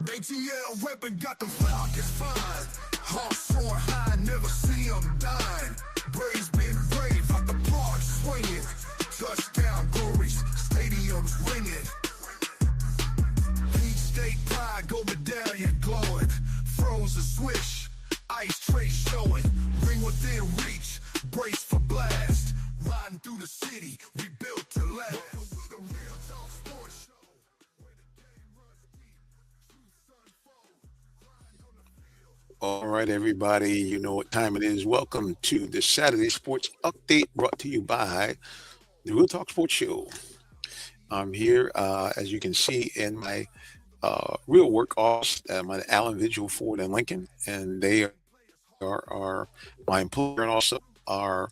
ATL weapon got the Falcons fine. Hawks soaring high, never see them dying. Braves been brave, out the park swinging. Touchdown glories, stadiums ringing. Peach State pride, gold medallion glowing. Frozen swish, ice trace showing. Ring within reach, brace for blast. Riding through the city, we built to last. The Real Talk Sports Show. All right, everybody, you know what time it is. Welcome to the Saturday Sports Update brought to you by the Real Talk Sports Show. I'm here, as you can see, in my real work office, my Allen Vigil Ford and Lincoln, and they are my employer and also our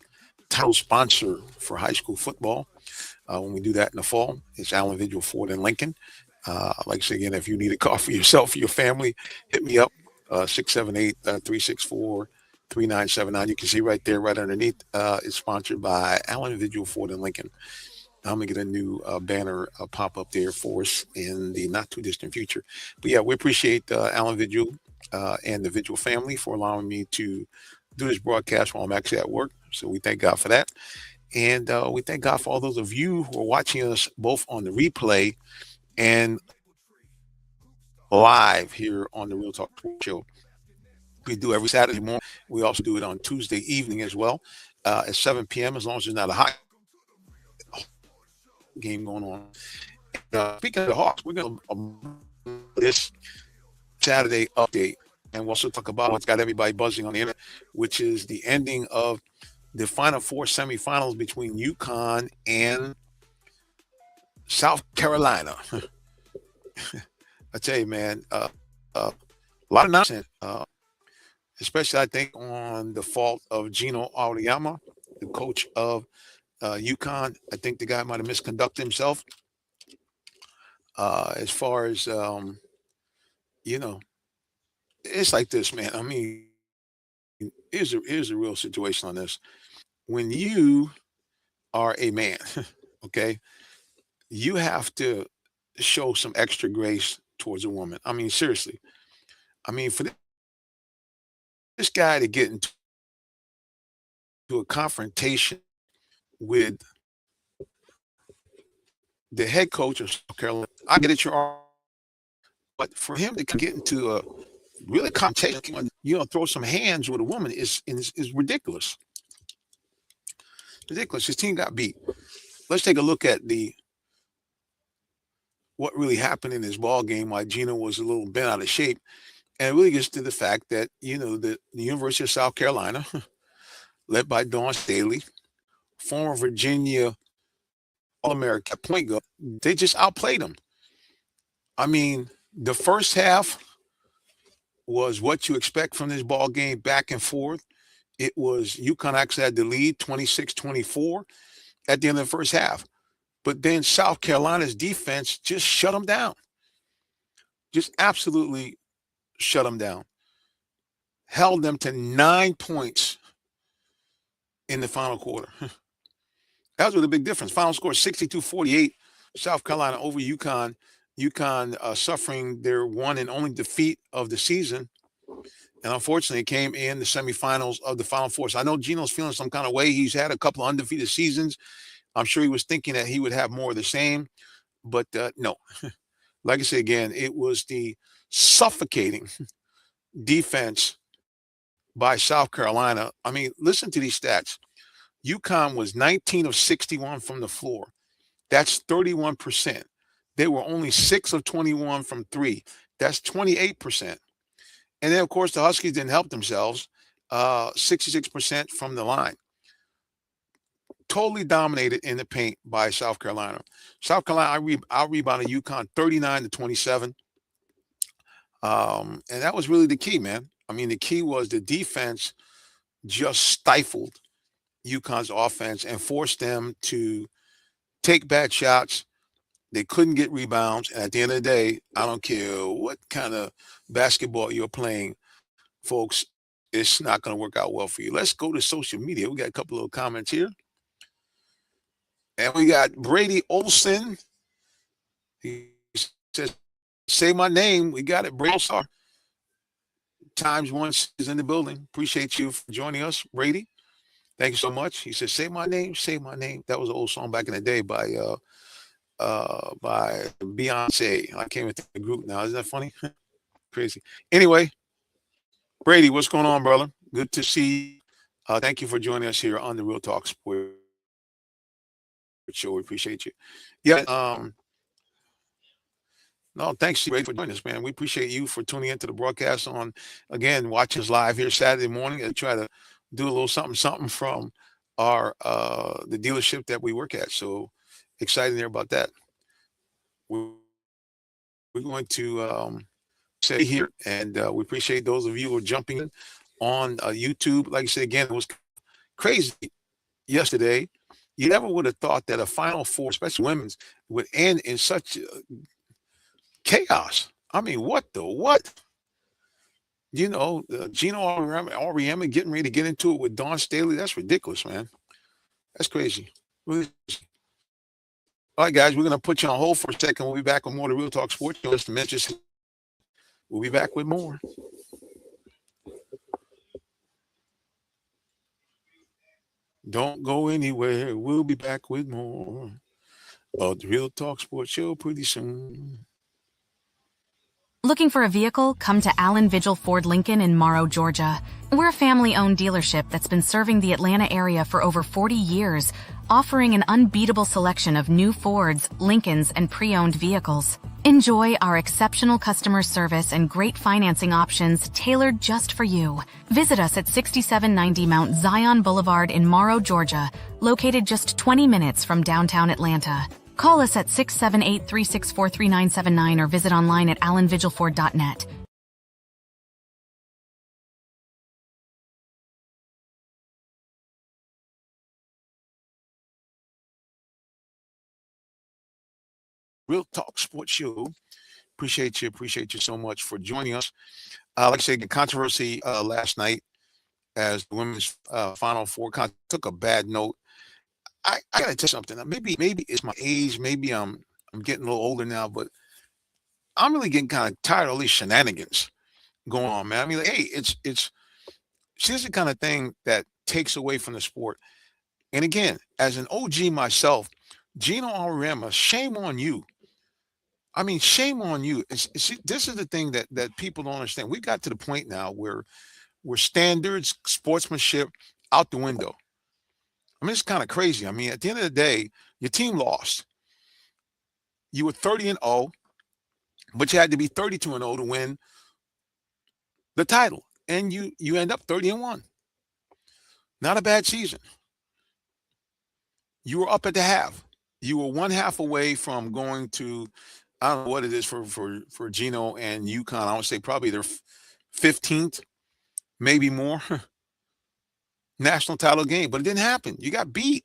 title sponsor for high school football. When we do that in the fall, it's Allen Vigil Ford and Lincoln. Like I say again, if you need a car for yourself or your family, hit me up. 678-364-3979. You can see right there, right underneath. It's sponsored by Allen Vigil Ford and Lincoln. I'm gonna get a new banner pop up there for us in the not too distant future. But yeah, we appreciate Allen Vigil and the Vigil family for allowing me to do this broadcast while I'm actually at work. So we thank God for that, and we thank God for all those of you who are watching us both on the replay and live here on the Real Talk Sports Show. We do every Saturday morning. We also do it on Tuesday evening as well at 7 p.m. as long as there's not a hot game going on. Speaking of the Hawks, we're going to this Saturday update, and we'll also talk about what's got everybody buzzing on the internet, which is the ending of the Final Four semifinals between UConn and South Carolina. I tell you, man, a lot of nonsense, especially I think on the fault of Gino Auriemma, the coach of UConn. I think the guy might have misconducted himself as far as, you know, it's like this, man. I mean, here's a real situation on this. When you are a man, okay, you have to show some extra grace towards a woman. I mean, seriously. I mean, for this guy to get into a confrontation with the head coach of South Carolina, I get it, but for him to get into a really confrontation, throw some hands with a woman is ridiculous. Ridiculous. His team got beat. Let's take a look at what really happened in this ball game. Why Gino was a little bent out of shape, and it really gets to the fact that the University of South Carolina, led by Dawn Staley, former Virginia All-American point guard, they just outplayed them. I mean, the first half was what you expect from this ball game, back and forth. It was UConn actually had the lead 26-24 at the end of the first half. But then South Carolina's defense just shut them down. Just absolutely shut them down. Held them to 9 points in the final quarter. That was really a big difference. Final score 62-48. South Carolina over UConn. UConn suffering their one and only defeat of the season. And unfortunately, it came in the semifinals of the Final Four. So I know Gino's feeling some kind of way. He's had a couple of undefeated seasons. I'm sure he was thinking that he would have more of the same. But no. Like I said, again, it was the suffocating defense by South Carolina. I mean, listen to these stats. UConn was 19 of 61 from the floor. That's 31%. They were only 6 of 21 from three. That's 28%. And then, of course, the Huskies didn't help themselves. 66% from the line. Totally dominated in the paint by South Carolina. South Carolina out-rebounded UConn 39-27. And that was really the key, man. I mean, the key was the defense just stifled UConn's offense and forced them to take bad shots. They couldn't get rebounds. And at the end of the day, I don't care what kind of basketball you're playing, folks, it's not going to work out well for you. Let's go to social media. We got a couple of comments here. And we got Brady Olson. He says, say my name. We got it. Brady Star times once is in the building. Appreciate you for joining us, Brady. Thank you so much. He says, say my name, say my name. That was an old song back in the day by Beyonce. I can't even think of the group now. Isn't that funny? Crazy. Anyway, Brady, what's going on, brother? Good to see you. Thank you for joining us here on the Real Talk Sports Show. We appreciate you. Yeah. No, thanks, Brady, for joining us, man. We appreciate you for tuning into the broadcast on, again, watching us live here Saturday morning and try to do a little something from our the dealership that we work at. So excited there about that. We're going to say here, and we appreciate those of you who are jumping in on YouTube. Like I said, again, it was crazy yesterday. You never would have thought that a Final Four, especially women's, would end in such chaos. I mean, what the what? Gino Auriemma getting ready to get into it with Dawn Staley. That's ridiculous, man. That's crazy. Really. All right, guys, we're going to put you on hold for a second. We'll be back with more of the Real Talk Sports Show. Just a minute. We'll be back with more. Don't go anywhere. We'll be back with more of the Real Talk Sports Show pretty soon. Looking for a vehicle? Come to Allen Vigil Ford Lincoln in Morrow, Georgia. We're a family-owned dealership that's been serving the Atlanta area for over 40 years, offering an unbeatable selection of new Fords, Lincolns, and pre-owned vehicles. Enjoy our exceptional customer service and great financing options tailored just for you. Visit us at 6790 Mount Zion Boulevard in Morrow, Georgia, located just 20 minutes from downtown Atlanta. Call us at 678-364-3979 or visit online at allenvigilford.net. Real Talk Sports Show. Appreciate you so much for joining us. Like I said, the controversy last night as the women's Final Four took a bad note. I gotta tell you something. Maybe it's my age. Maybe I'm getting a little older now, but I'm really getting kind of tired of all these shenanigans going on, man. I mean, like, hey, it's this is the kind of thing that takes away from the sport. And again, as an OG myself, Gino Auriemma, shame on you. I mean, shame on you. This is the thing that people don't understand. We got to the point now where standards, sportsmanship out the window. I mean, it's kind of crazy. I mean, at the end of the day, your team lost. You were 30-0, but you had to be 32-0 to win the title. And you end up 30-1. Not a bad season. You were up at the half. You were one half away from going to, I don't know what it is for Gino and UConn. I would say probably their 15th, maybe more. National title game, but it didn't happen. You got beat.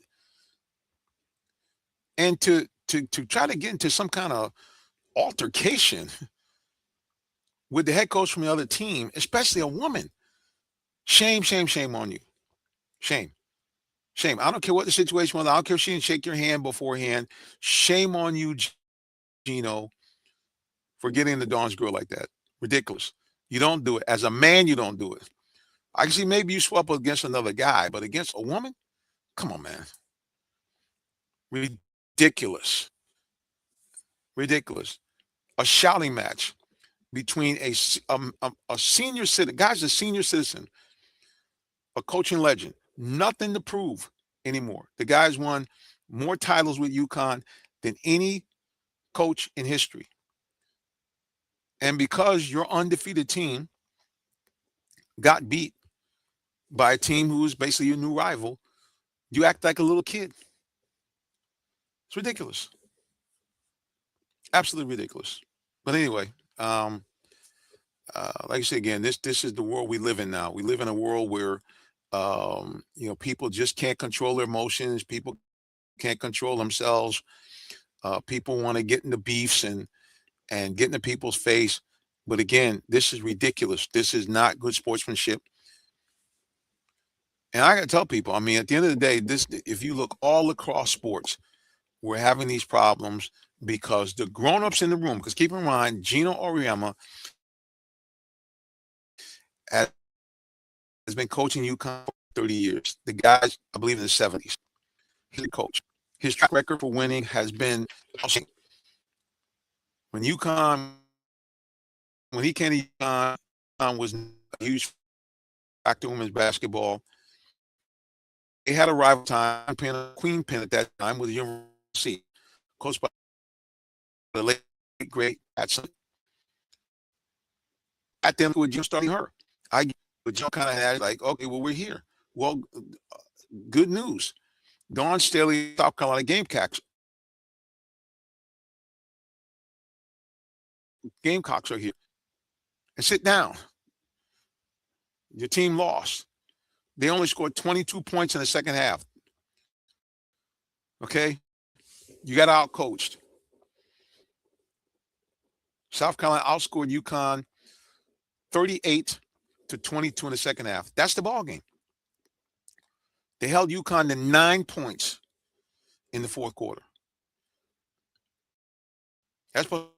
And to try to get into some kind of altercation with the head coach from the other team, especially a woman, shame on you. Shame. I don't care what the situation was. I don't care if she didn't shake your hand beforehand. Shame on you, Gino, for getting the Dawn's girl like that. Ridiculous. You don't do it. As a man, you don't do it. I can see maybe you swap against another guy, but against a woman? Come on, man. Ridiculous. A shouting match between a senior citizen, guy's a senior citizen, a coaching legend, nothing to prove anymore. The guy's won more titles with UConn than any coach in history. And because your undefeated team got beat by a team who was basically your new rival, you act like a little kid. It's ridiculous. Absolutely ridiculous. But anyway, like I said again, this is the world we live in now. We live in a world where people just can't control their emotions. People can't control themselves. People want to get into beefs and get into people's face. But again, this is ridiculous. This is not good sportsmanship. And I got to tell people, I mean, at the end of the day, if you look all across sports, we're having these problems because the grown-ups in the room, because keep in mind, Gino Auriemma has been coaching UConn for 30 years. The guy's, I believe, in the 70s. He's a coach. His track record for winning has been when UConn, when he came to UConn, was a huge factor in women's basketball. They had a rival time, Queen Penn at that time with the University, coached by the late great Patson. At them with Jim starting her. But Jim kind of had like, okay, well, we're here. Well, good news. Dawn Staley, South Carolina Gamecocks are here. And sit down. Your team lost. They only scored 22 points in the second half. Okay? You got out-coached. South Carolina outscored UConn 38-22 in the second half. That's the ball game. They held UConn to 9 points in the fourth quarter. That's supposed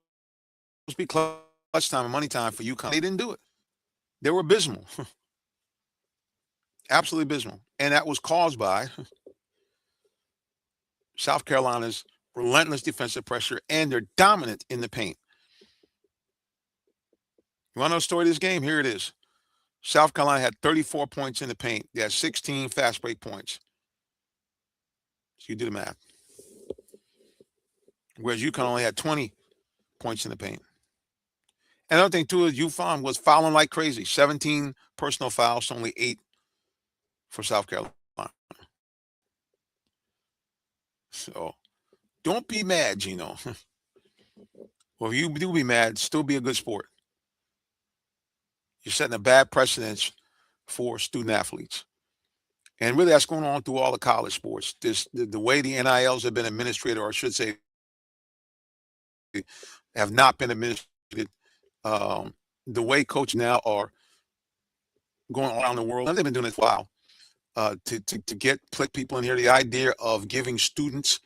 to be clutch time and money time for UConn. They didn't do it. They were abysmal. Absolutely abysmal. And that was caused by South Carolina's relentless defensive pressure, and they're dominant in the paint. You want to know the story of this game? Here it is. South Carolina had 34 points in the paint. They had 16 fast break points. So you do the math. Whereas UConn only had 20 points in the paint. And another thing, too, is UConn was fouling like crazy. 17 personal fouls, only 8 for South Carolina. So don't be mad, Gino. Well, if you do be mad, still be a good sport. You're setting a bad precedence for student athletes. And really, that's going on through all the college sports. The way the NILs have been administrated, or I should say, have not been administrated, the way coaches now are going around the world, and they've been doing it for a while, to get people in here, the idea of giving students,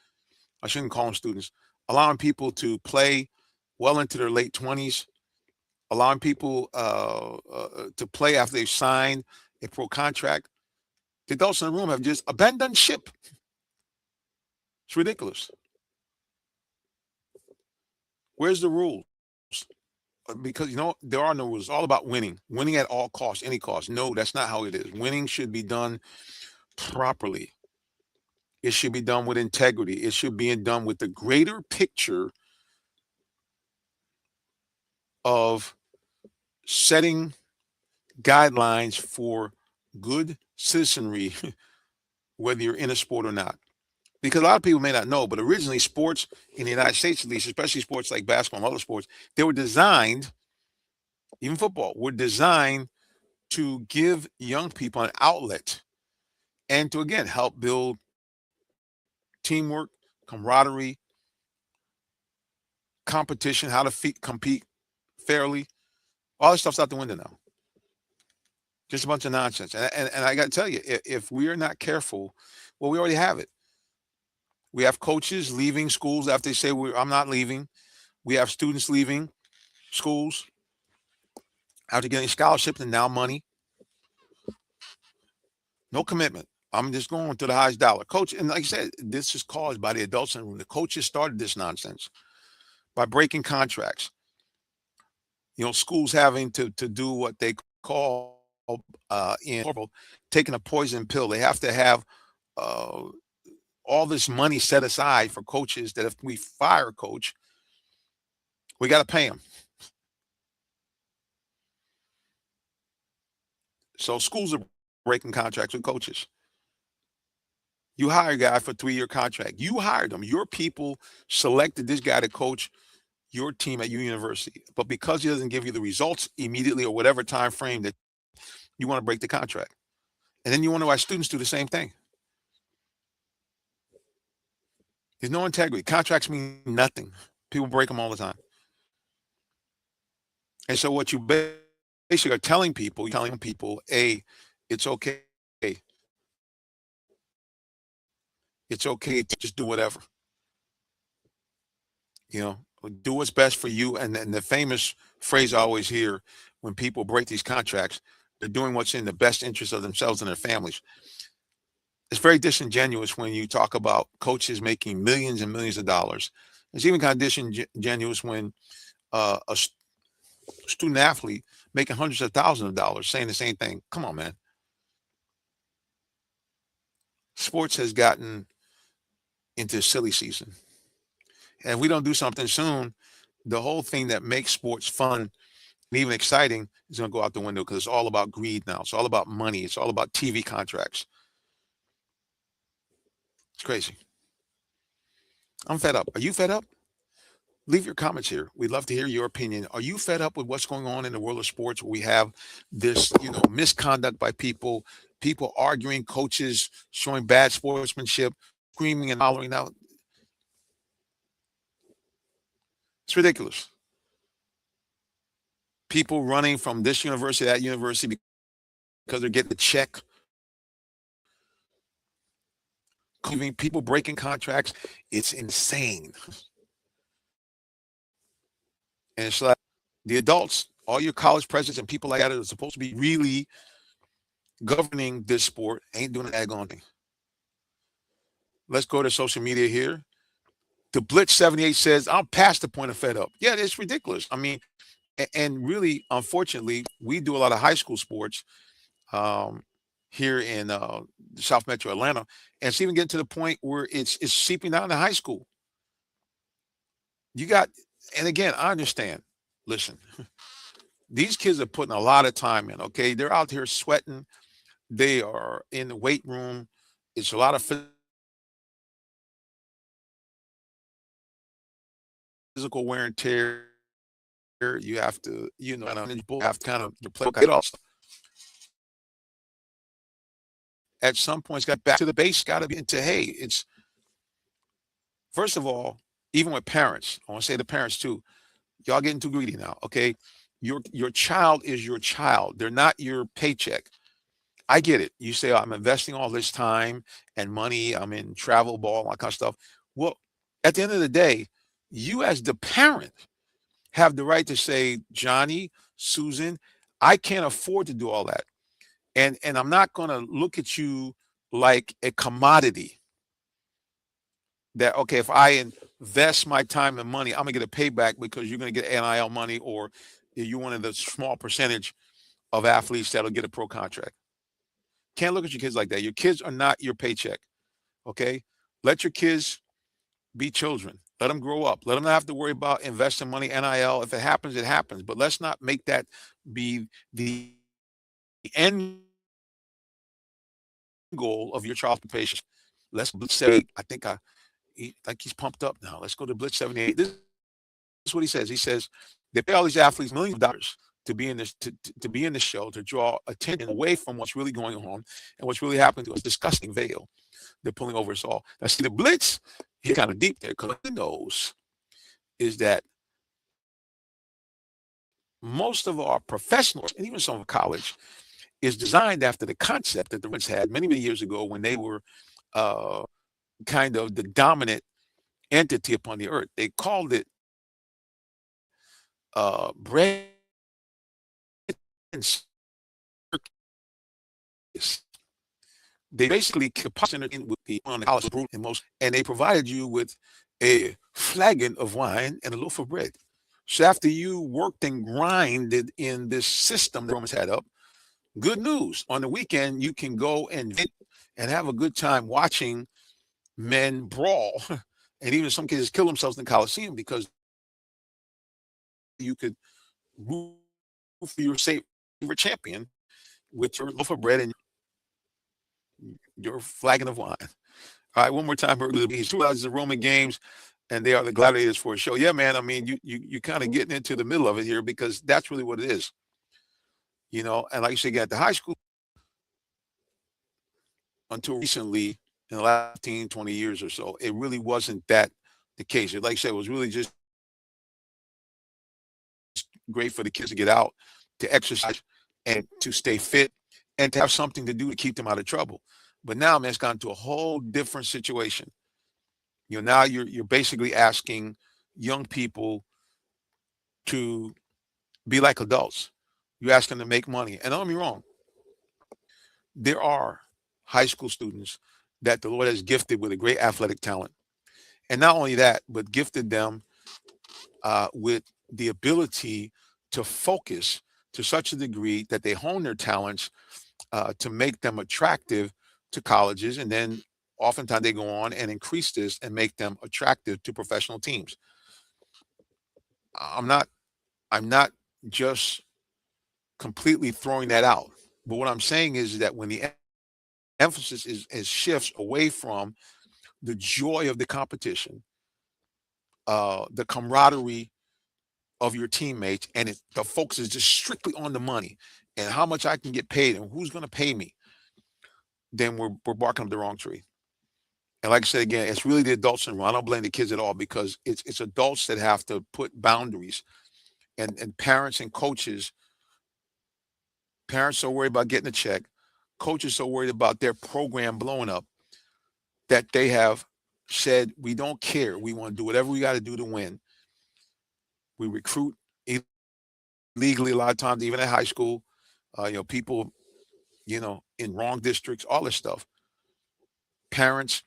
I shouldn't call them students, allowing people to play well into their late 20s, allowing people to play after they've signed a pro contract. The adults in the room have just abandoned ship. It's ridiculous. Where's the rules? Because, there are no rules. It's all about winning. Winning at all costs, any cost. No, that's not how it is. Winning should be done properly. It should be done with integrity. It should be done with the greater picture of setting guidelines for good citizenry, whether you're in a sport or not. Because a lot of people may not know, but originally sports in the United States, at least, especially sports like basketball and other sports, they were designed, even football, were designed to give young people an outlet and to, again, help build teamwork, camaraderie, competition, how to compete fairly. All this stuff's out the window now. Just a bunch of nonsense. And I got to tell you, if we are not careful, well, we already have it. We have coaches leaving schools after they say, I'm not leaving. We have students leaving schools after getting scholarships and now money. No commitment. I'm just going to the highest dollar. Coach, and like I said, this is caused by the adults in the room. The coaches started this nonsense by breaking contracts. Schools having to do what they call taking a poison pill. They have to have all this money set aside for coaches that if we fire a coach, we got to pay him. So schools are breaking contracts with coaches. You hire a guy for a 3-year contract. You hired him. Your people selected this guy to coach your team at your university. But because he doesn't give you the results immediately or whatever time frame that you want to break the contract. And then you wonder why students do the same thing. There's no integrity. Contracts mean nothing. People break them all the time. And so what you basically are telling people, it's okay. It's okay to just do whatever. You know, do what's best for you. And the famous phrase I always hear when people break these contracts, they're doing what's in the best interest of themselves and their families. It's very disingenuous when you talk about coaches making millions and millions of dollars. It's even kind of disingenuous when a student athlete making hundreds of thousands of dollars saying the same thing. Come on, man. Sports has gotten into silly season. And if we don't do something soon, the whole thing that makes sports fun and even exciting is going to go out the window because it's all about greed now. It's all about money. It's all about TV contracts. It's crazy. I'm fed up. Are you fed up? Leave your comments here. We'd love to hear your opinion. Are you fed up with what's going on in the world of sports where we have this, misconduct by people arguing, coaches showing bad sportsmanship, screaming and hollering out? It's ridiculous. People running from this university to that university because they're getting a check, people breaking contracts. It's insane. And it's like the adults, all your college presidents and people like that are supposed to be really governing this sport, ain't doing a daggone thing. Let's go to social media here. The Blitz 78 says, I'm past the point of fed up. Yeah, it's ridiculous. I mean, and really, unfortunately, we do a lot of high school sports here in South Metro Atlanta, and it's even getting to the point where it's seeping down to high school. You got, and again, I understand. Listen, these kids are putting a lot of time in. Okay, they're out here sweating. They are in the weight room. It's a lot of physical wear and tear. You have to, have to kind of get off. At some point, it's got back to the base. Got to be into, hey, it's first of all, even with parents, I want to say the parents too. Y'all getting too greedy now, okay? Your child is your child. They're not your paycheck. I get it. You say, I'm investing all this time and money. I'm in travel ball, all that kind of stuff. Well, at the end of the day, you as the parent have the right to say, Johnny, Susan, I can't afford to do all that. And I'm not going to look at you like a commodity that, okay, if I invest my time and money, I'm going to get a payback because you're going to get NIL money, or you're one of the small percentage of athletes that'll get a pro contract. Can't look at your kids like that. Your kids are not your paycheck. Okay. Let your kids be children. Let them grow up. Let them not have to worry about investing money, NIL. If it happens, it happens. But let's not make that be the end goal of your child's occupation. Let's say, I think he's pumped up now. Let's go to Blitz 78. This is what he says. He says they pay all these athletes millions of dollars to be in this to be in the show, to draw attention away from what's really going on and what's really happening to us. Disgusting veil they're pulling over us all. Now, see, the Blitz, he's kind of deep there, because he knows is that most of our professionals and even some of college is designed after the concept that the Reds had many, many years ago when they were kind of the dominant entity upon the earth. They called it bread and circus. They basically capacitated in with the on the college brute and most, and they provided you with a flagon of wine and a loaf of bread. So after you worked and grinded in this system the Romans had up, good news. On the weekend, you can go and have a good time watching men brawl, and even in some cases kill themselves in the Coliseum, because you could root for your favorite champion with your loaf of bread and your flagon of wine. All right, one more time. He's 2 hours of Roman games, and they are the gladiators for a show. Yeah, man. I mean, you kind of getting into the middle of it here, because that's really what it is. And like you said, at the high school, until recently, in the last 15, 20 years or so, it really wasn't that the case. Like I said, it was really just great for the kids to get out, to exercise, and to stay fit, and to have something to do to keep them out of trouble. But now, man, it's gone to a whole different situation. Now you're basically asking, young people to be like adults. You ask them to make money. And don't get me wrong, there are high school students that the Lord has gifted with a great athletic talent. And not only that, but gifted them with the ability to focus to such a degree that they hone their talents to make them attractive to colleges. And then oftentimes they go on and increase this and make them attractive to professional teams. I'm not, I'm not just completely throwing that out. But what I'm saying is that when the emphasis is shifts away from the joy of the competition, the camaraderie of your teammates, and the focus is just strictly on the money and how much I can get paid and who's going to pay me, then we're barking up the wrong tree. And like I said again, it's really the adults in the wrong. I don't blame the kids at all because it's adults that have to put boundaries, and parents and coaches. Parents are worried about getting a check. Coaches are worried about their program blowing up. That they have said, we don't care. We want to do whatever we got to do to win. We recruit illegally a lot of times, even at high school. People, in wrong districts, all this stuff. Parents,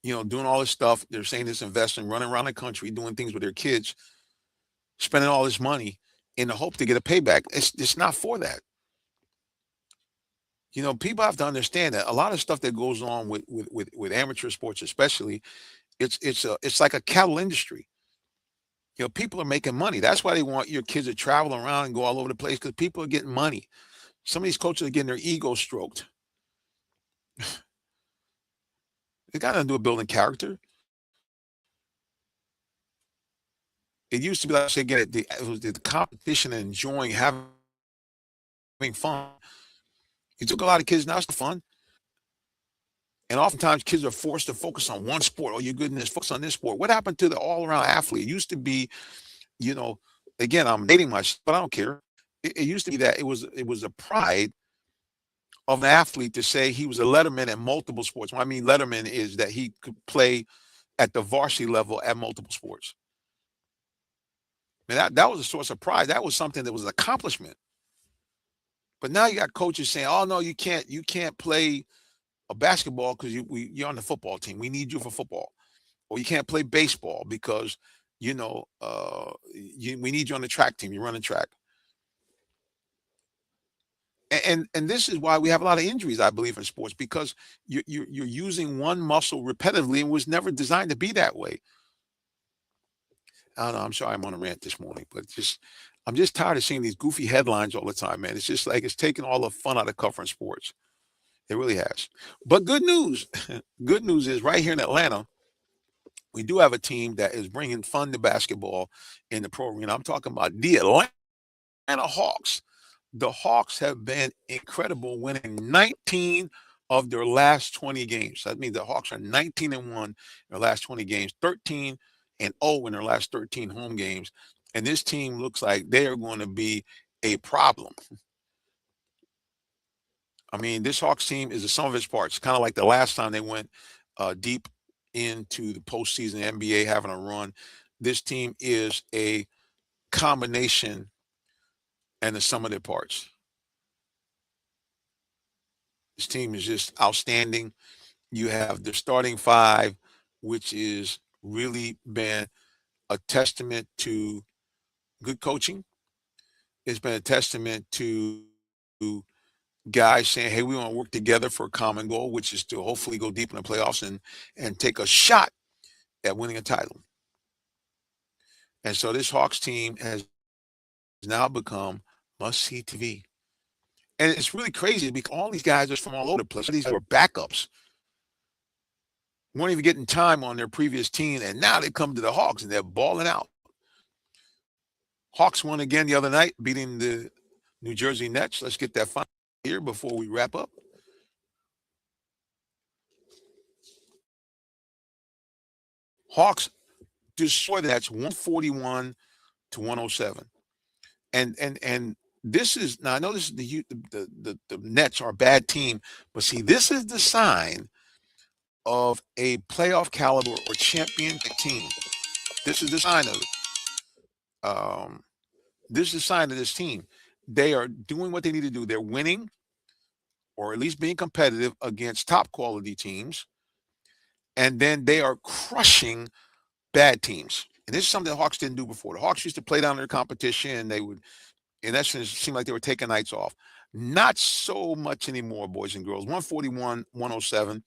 doing all this stuff. They're saying this investing, running around the country, doing things with their kids, spending all this money in the hope to get a payback. It's not for that. People have to understand that a lot of stuff that goes on with amateur sports, especially, it's like a cattle industry. People are making money. That's why they want your kids to travel around and go all over the place, because people are getting money. Some of these coaches are getting their ego stroked. It got nothing to do with building character. It used to be like, say again, it was the competition and enjoying having fun. You took a lot of kids, now it's fun. And oftentimes kids are forced to focus on one sport. Oh, you're good in this, focus on this sport. What happened to the all-around athlete? It used to be, again, I'm dating myself, but I don't care. It used to be that it was a pride of an athlete to say he was a letterman at multiple sports. What I mean letterman is that he could play at the varsity level at multiple sports. And that was a source of pride. That was something that was an accomplishment. But now you got coaches saying, "Oh no, you can't play a basketball because you're on the football team. We need you for football." Or you can't play baseball because we need you on the track team. You're running track. And this is why we have a lot of injuries, I believe, in sports, because you're using one muscle repetitively and was never designed to be that way. I don't know. I'm sorry I'm on a rant this morning, but I'm just tired of seeing these goofy headlines all the time, man. It's just like it's taking all the fun out of covering sports. It really has. But good news. Good news is right here in Atlanta, we do have a team that is bringing fun to basketball in the pro arena. I'm talking about the Atlanta Hawks. The Hawks have been incredible, winning 19 of their last 20 games. That means the Hawks are 19-1 in their last 20 games, 13-0 in their last 13 home games. And this team looks like they are going to be a problem. I mean, this Hawks team is the sum of its parts, kind of like the last time they went deep into the postseason, NBA having a run. This team is a combination and the sum of their parts. This team is just outstanding. You have the starting five, which is really been a testament to good coaching. It's been a testament to guys saying, hey, we want to work together for a common goal, which is to hopefully go deep in the playoffs and take a shot at winning a title. And so this Hawks team has now become must-see TV. And it's really crazy because all these guys are from all over the place. These were backups. Weren't even getting time on their previous team, and now they come to the Hawks and they're balling out. Hawks won again the other night, beating the New Jersey Nets. Let's get that final here before we wrap up. Hawks destroyed the Nets 141-107. And this is, now I know this is the Nets are a bad team, but see, this is the sign of a playoff caliber or championship team. This is the sign of it. This is the sign of this team. They are doing what they need to do. They're winning, or at least being competitive against top quality teams. And then they are crushing bad teams. And this is something the Hawks didn't do before. The Hawks used to play down their competition, and they would, in essence, seem like they were taking nights off. Not so much anymore, boys and girls. 141, 107.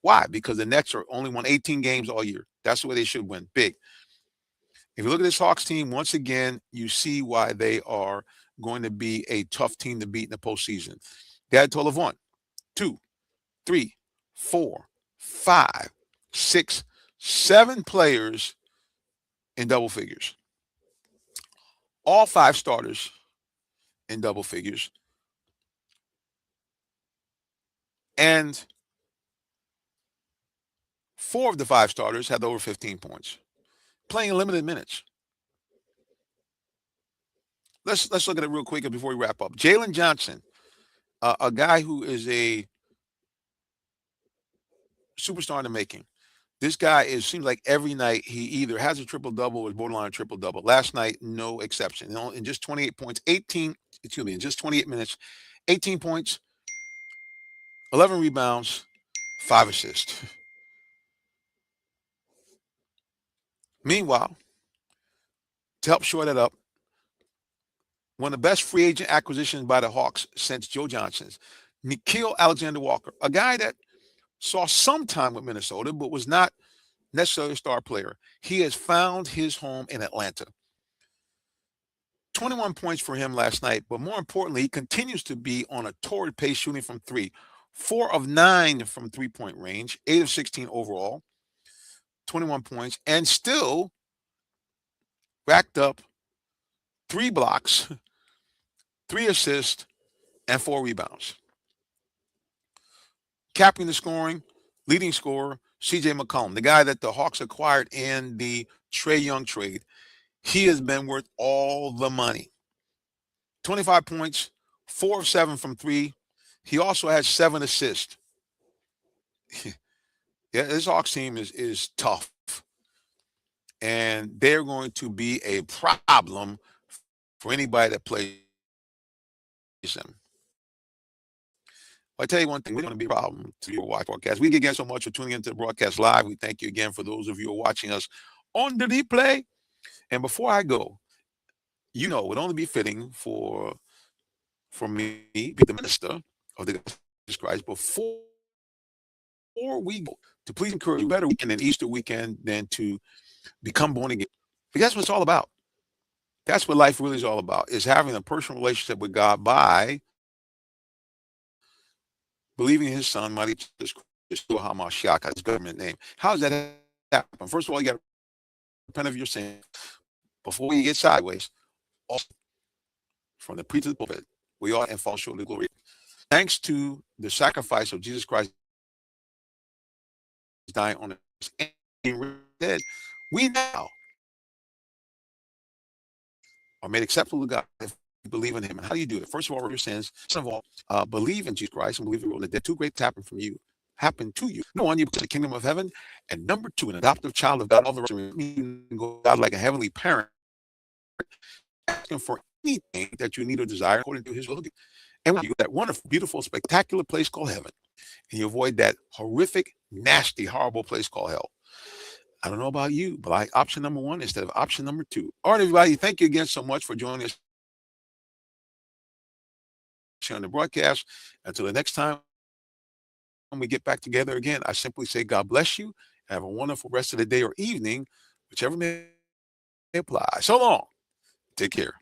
Why? Because the Nets are only won 18 games all year. That's the way they should win. Big. If you look at this Hawks team, once again, you see why they are going to be a tough team to beat in the postseason. They had a total of 1, 2, 3, 4, 5, 6, 7 players in double figures. All 5 starters in double figures. And 4 of the 5 starters had over 15 points, playing limited minutes. Let's look at it real quick before we wrap up. Jalen Johnson, a guy who is a superstar in the making. This guy seems like every night he either has a triple-double or is borderline triple-double. Last night, no exception. In just 28 points, in just 28 minutes, 18 points, 11 rebounds, 5 assists. Meanwhile, to help shore that up, one of the best free agent acquisitions by the Hawks since Joe Johnson's, Nickeil Alexander-Walker, a guy that saw some time with Minnesota, but was not necessarily a star player. He has found his home in Atlanta. 21 points for him last night, but more importantly, he continues to be on a torrid pace shooting from 3. 4 of 9 from three-point range, 8 of 16 overall, 21 points, and still racked up 3 blocks, 3 assists, and 4 rebounds. Capping the scoring, leading scorer, C.J. McCollum, the guy that the Hawks acquired in the Trae Young trade. He has been worth all the money. 25 points, 4 of 7 from 3. He also has 7 assists. Yeah, this Hawks team is tough. And they're going to be a problem for anybody that plays them. I tell you one thing, we're going to be a problem to your watch broadcast. We again so much for tuning into the broadcast live. We thank you again for those of you who are watching us on the replay. And before I go, it would only be fitting for me, the minister of the Jesus Christ, before we go, to please encourage you better weekend than Easter weekend than to become born again. Because that's what it's all about. That's what life really is all about, is having a personal relationship with God by believing in his son, mighty Yeshua HaMashiach, his government name. How does that happen? First of all, you got to repent of your sin before you get sideways. Also, from the priest to the pulpit, we are and fall short of the glory. Thanks to the sacrifice of Jesus Christ dying on the cross and dead, we now are made acceptable to God if we believe in him. And how do you do it? First of all, your sins. Second of all, believe in Jesus Christ and believe in the dead. 2 great happen to you. Number 1, you become the kingdom of heaven. And number 2, an adoptive child of God. All the rest of you go God like a heavenly parent, asking for anything that you need or desire according to his will. And when you get that wonderful, beautiful, spectacular place called heaven, and you avoid that horrific, nasty, horrible place called hell. I don't know about you, but I like option number 1 instead of option number 2. All right, everybody, thank you again so much for joining us on the broadcast. Until the next time when we get back together again, I simply say God bless you. Have a wonderful rest of the day or evening, whichever may apply. So long. Take care.